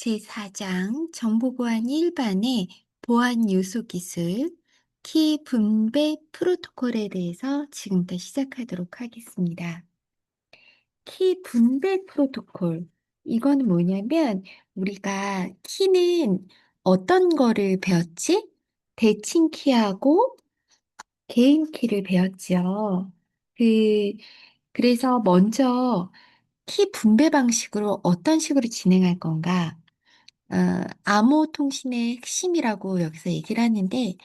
제4장 정보보안 일반의 보안 요소 기술 키 분배 프로토콜에 대해서 지금부터 시작하도록 하겠습니다. 키 분배 프로토콜. 이건 뭐냐면 우리가 키는 어떤 거를 배웠지? 대칭 키하고 개인 키를 배웠죠. 그, 그래서 먼저 키 분배 방식으로 어떤 식으로 진행할 건가? 암호 통신의 핵심이라고 여기서 얘기를 하는데,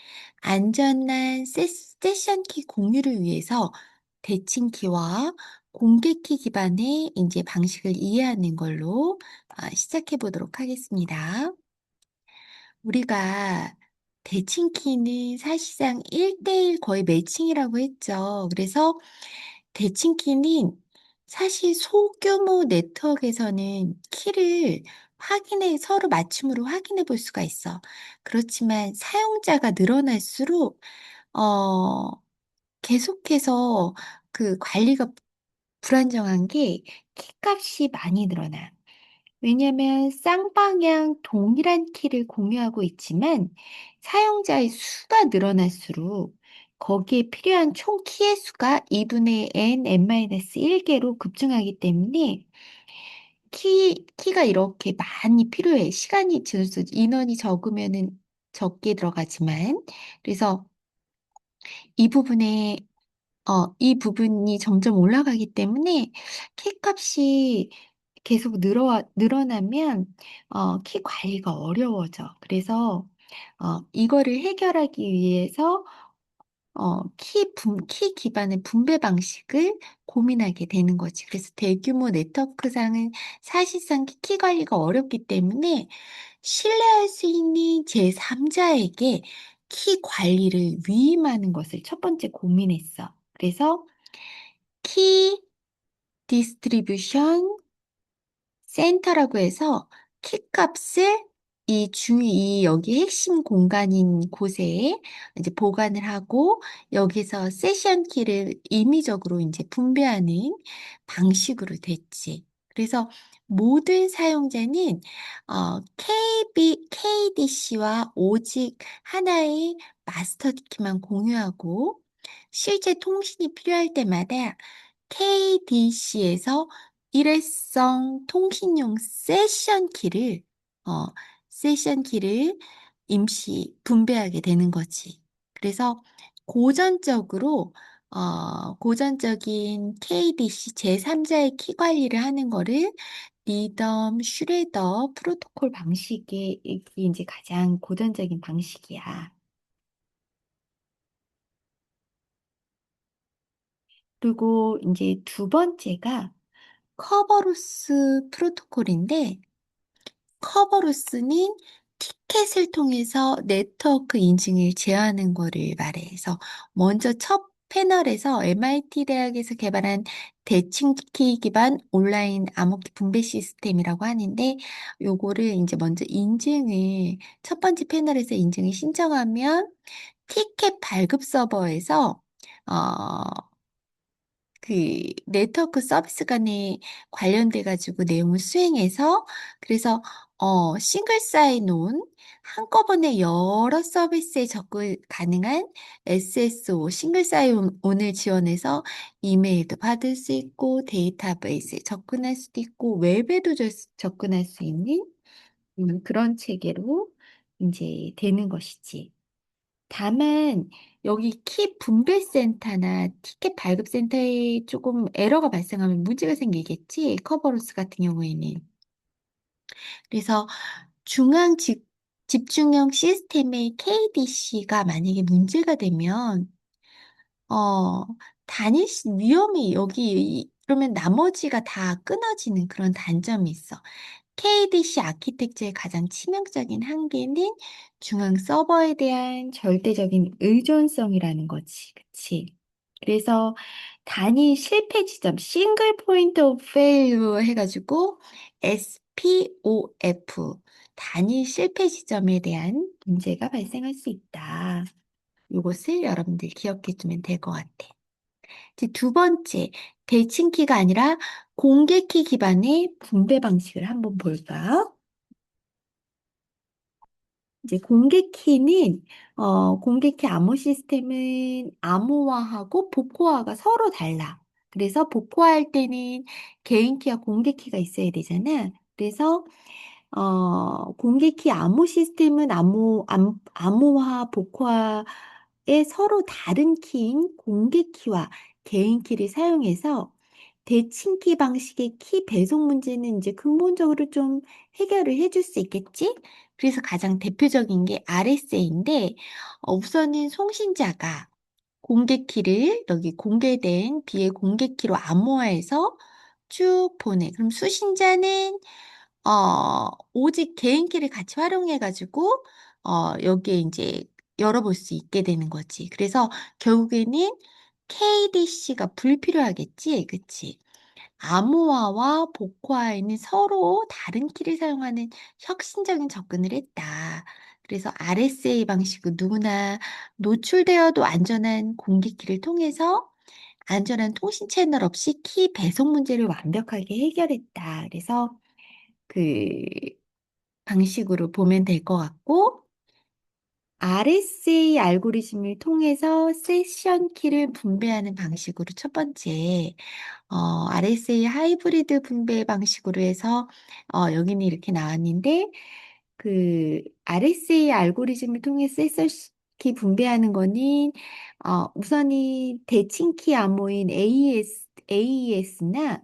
안전한 세션 키 공유를 위해서 대칭 키와 공개 키 기반의 이제 방식을 이해하는 걸로 시작해 보도록 하겠습니다. 우리가 대칭 키는 사실상 1대1 거의 매칭이라고 했죠. 그래서 대칭 키는 사실 소규모 네트워크에서는 키를 서로 맞춤으로 확인해 볼 수가 있어. 그렇지만 사용자가 늘어날수록, 어, 계속해서 그 관리가 불안정한 게 키값이 많이 늘어나. 왜냐면 쌍방향 동일한 키를 공유하고 있지만 사용자의 수가 늘어날수록 거기에 필요한 총 키의 수가 2분의 n-1개로 급증하기 때문에 키가 이렇게 많이 필요해. 시간이 지날수록 인원이 적으면은 적게 들어가지만. 그래서 이 부분에 이 부분이 점점 올라가기 때문에 키값이 계속 늘어나면 키 관리가 어려워져. 그래서 이거를 해결하기 위해서 키 기반의 분배 방식을 고민하게 되는 거지. 그래서 대규모 네트워크상은 사실상 키 관리가 어렵기 때문에 신뢰할 수 있는 제3자에게 키 관리를 위임하는 것을 첫 번째 고민했어. 그래서 키 디스트리뷰션 센터라고 해서 키값을 이 여기 핵심 공간인 곳에 이제 보관을 하고 여기서 세션 키를 임의적으로 이제 분배하는 방식으로 됐지. 그래서 모든 사용자는 KDC와 오직 하나의 마스터 키만 공유하고 실제 통신이 필요할 때마다 KDC에서 일회성 통신용 어, 세션 키를 임시 분배하게 되는 거지. 그래서 고전적으로, 고전적인 KDC 제3자의 키 관리를 하는 거를 리덤 슈레더 프로토콜 방식이 이제 가장 고전적인 방식이야. 그리고 이제 두 번째가 커버로스 프로토콜인데, 커버로스는 티켓을 통해서 네트워크 인증을 제어하는 거를 말해. 그래서 먼저 첫 패널에서 MIT 대학에서 개발한 대칭키 기반 온라인 암호키 분배 시스템이라고 하는데, 요거를 이제 먼저 첫 번째 패널에서 인증을 신청하면 티켓 발급 서버에서 네트워크 서비스 간에 관련돼 가지고 내용을 수행해서 그래서 싱글 사인온 한꺼번에 여러 서비스에 접근 가능한 SSO 싱글 사인온을 지원해서 이메일도 받을 수 있고 데이터베이스에 접근할 수도 있고 웹에도 접근할 수 있는 그런 체계로 이제 되는 것이지. 다만 여기 키 분배센터나 티켓 발급센터에 조금 에러가 발생하면 문제가 생기겠지. 커버로스 같은 경우에는. 그래서 중앙 집중형 시스템의 KDC가 만약에 문제가 되면 어, 위험이 그러면 나머지가 다 끊어지는 그런 단점이 있어. KDC 아키텍처의 가장 치명적인 한계는 중앙 서버에 대한 절대적인 의존성이라는 거지. 그치? 그래서 단위 실패 지점, 싱글 포인트 오브 페일유 해가지고 SPOF, 단위 실패 지점에 대한 문제가 발생할 수 있다. 이것을 여러분들 기억해 두면 될 것 같아. 이제 두 번째, 대칭키가 아니라 공개키 기반의 분배 방식을 한번 볼까? 이제 공개키는 공개키 암호 시스템은 암호화하고 복호화가 서로 달라. 그래서 복호화할 때는 개인키와 공개키가 있어야 되잖아. 그래서 공개키 암호 시스템은 암호화, 복호화의 서로 다른 키인 공개키와 개인키를 사용해서 대칭키 방식의 키 배송 문제는 이제 근본적으로 좀 해결을 해줄 수 있겠지? 그래서 가장 대표적인 게 RSA인데, 우선은 송신자가 공개키를 여기 공개된 비의 공개키로 암호화해서 쭉 보내. 그럼 수신자는 오직 개인키를 같이 활용해가지고, 여기에 이제 열어볼 수 있게 되는 거지. 그래서 결국에는 KDC가 불필요하겠지. 그치? 암호화와 복호화에는 서로 다른 키를 사용하는 혁신적인 접근을 했다. 그래서 RSA 방식은 누구나 노출되어도 안전한 공개키를 통해서 안전한 통신 채널 없이 키 배송 문제를 완벽하게 해결했다. 그래서 그 방식으로 보면 될 것 같고, RSA 알고리즘을 통해서 세션 키를 분배하는 방식으로 첫 번째, RSA 하이브리드 분배 방식으로 해서, 여기는 이렇게 나왔는데, 그, RSA 알고리즘을 통해 세션 키 분배하는 거는, 우선이 대칭키 암호인 AES나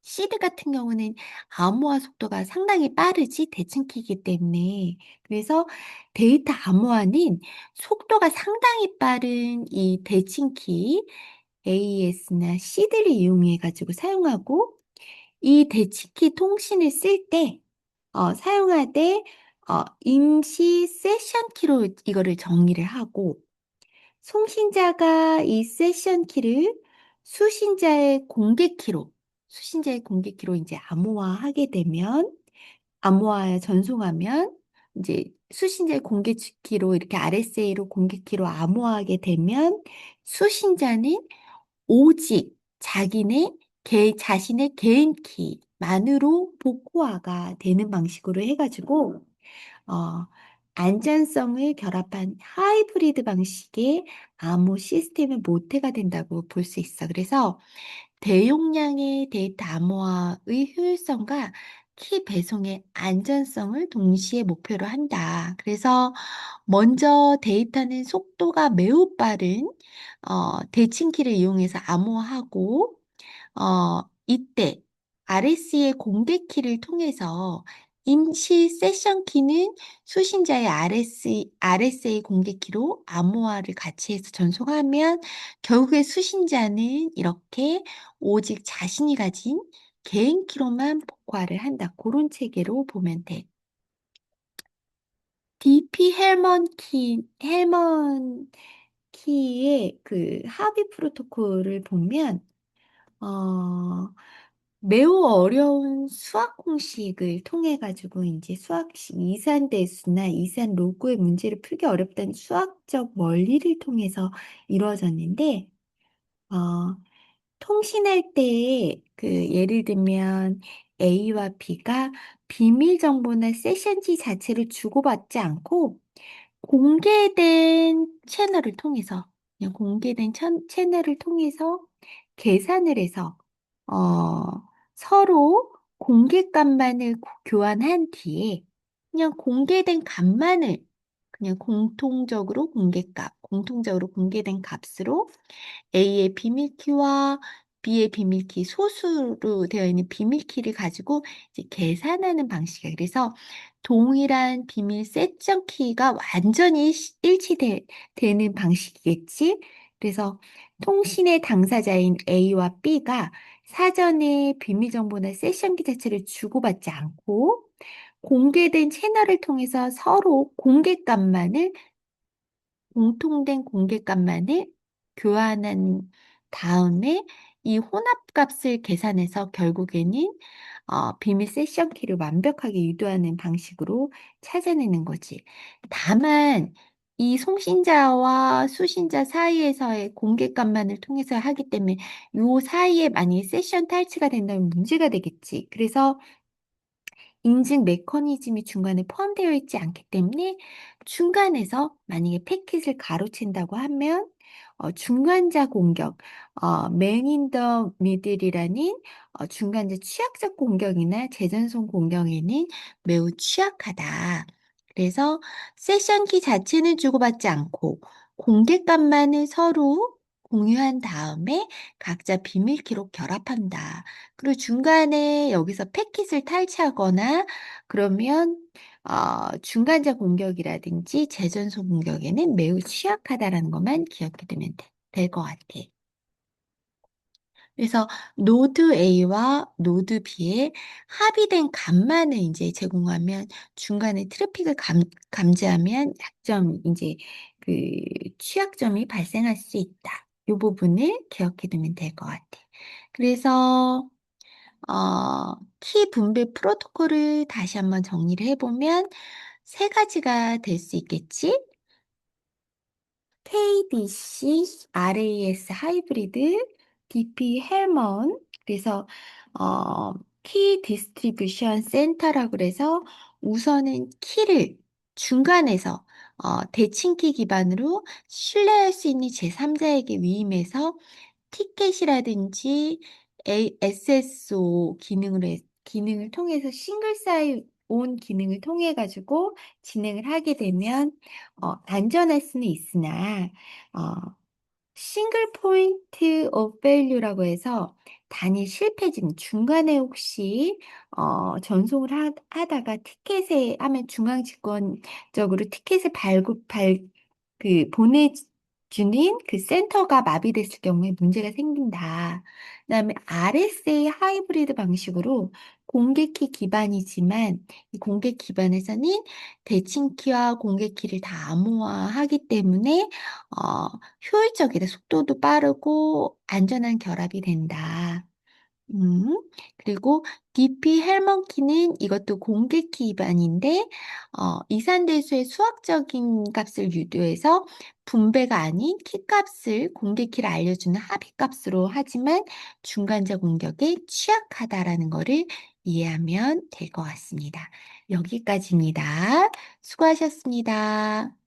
시드 같은 경우는 암호화 속도가 상당히 빠르지, 대칭키이기 때문에. 그래서 데이터 암호화는 속도가 상당히 빠른 이 대칭키 AES나 시드를 이용해 가지고 사용하고, 이 대칭키 통신을 쓸 때, 사용할 때, 임시 세션 키로 이거를 정의를 하고, 송신자가 이 세션 키를 수신자의 공개 키로, 수신자의 공개 키로 이제 암호화하게 되면, 암호화에 전송하면, 이제 수신자의 공개 키로 이렇게 RSA로 공개 키로 암호화하게 되면, 수신자는 오직 자신의 개인 키만으로 복호화가 되는 방식으로 해가지고, 어, 안전성을 결합한 하이브리드 방식의 암호 시스템의 모태가 된다고 볼 수 있어. 그래서 대용량의 데이터 암호화의 효율성과 키 배송의 안전성을 동시에 목표로 한다. 그래서 먼저 데이터는 속도가 매우 빠른 대칭키를 이용해서 암호화하고 이때 RS의 공개 키를 통해서 임시 세션 키는 수신자의 RSA 공개 키로 암호화를 같이 해서 전송하면 결국에 수신자는 이렇게 오직 자신이 가진 개인 키로만 복화를 한다. 그런 체계로 보면 돼. DP 헬먼 키의 그 합의 프로토콜을 보면 어, 매우 어려운 수학 공식을 통해 가지고 이제 수학식 이산대수나 이산 로그의 문제를 풀기 어렵다는 수학적 원리를 통해서 이루어졌는데, 어, 통신할 때 그 예를 들면 A와 B가 비밀 정보나 세션지 자체를 주고받지 않고 공개된 채널을 통해서, 그냥 공개된 채널을 통해서 계산을 해서, 서로 공개값만을 교환한 뒤에, 그냥 공개된 값만을, 그냥 공통적으로 공개된 값으로 A의 비밀키와 B의 비밀키, 소수로 되어 있는 비밀키를 가지고 이제 계산하는 방식이에요. 그래서 동일한 비밀 세션 키가 완전히 일치되는 방식이겠지. 그래서 통신의 당사자인 A와 B가 사전에 비밀 정보나 세션 키 자체를 주고받지 않고 공개된 채널을 통해서 서로 공통된 공개값만을 교환한 다음에 이 혼합값을 계산해서 결국에는 비밀 세션 키를 완벽하게 유도하는 방식으로 찾아내는 거지. 다만 이 송신자와 수신자 사이에서의 공개값만을 통해서 하기 때문에 요 사이에 만약에 세션 탈취가 된다면 문제가 되겠지. 그래서 인증 메커니즘이 중간에 포함되어 있지 않기 때문에 중간에서 만약에 패킷을 가로챈다고 하면 중간자 공격, man in the middle이라는 중간자 취약적 공격이나 재전송 공격에는 매우 취약하다. 그래서 세션 키 자체는 주고받지 않고 공개값만을 서로 공유한 다음에 각자 비밀 기록 결합한다. 그리고 중간에 여기서 패킷을 탈취하거나 그러면 중간자 공격이라든지 재전송 공격에는 매우 취약하다라는 것만 기억해 두면 될 것 같아. 그래서 노드 A와 노드 B의 합의된 값만을 이제 제공하면 중간에 트래픽을 감지하면 약점, 이제 그 취약점이 발생할 수 있다. 이 부분을 기억해 두면 될 것 같아. 그래서 키 분배 프로토콜을 다시 한번 정리를 해보면 세 가지가 될 수 있겠지? KDC, RAS 하이브리드, DP 헬먼. 그래서 키 디스트리뷰션 센터라고 그래서 우선은 키를 중간에서 대칭키 기반으로 신뢰할 수 있는 제3자에게 위임해서 티켓이라든지 SSO 기능을 통해서 싱글 사인 온 기능을 통해 가지고 진행을 하게 되면 안전할 수는 있으나 어, 싱글 포인트 오브 밸류라고 해서 단일 실패진 중간에 혹시 전송을 하다가 티켓에 하면 중앙 집권적으로 티켓을 보내주는 그 센터가 마비됐을 경우에 문제가 생긴다. 그다음에 RSA 하이브리드 방식으로 공개키 기반이지만 이 공개 기반에서는 대칭키와 공개키를 다 암호화하기 때문에 효율적이다. 속도도 빠르고 안전한 결합이 된다. 음, 그리고 DP 헬먼키는 이것도 공개키 기반인데, 이산대수의 수학적인 값을 유도해서 분배가 아닌 키 값을 공개키를 알려주는 합의값으로 하지만 중간자 공격에 취약하다라는 것을 이해하면 될 것 같습니다. 여기까지입니다. 수고하셨습니다.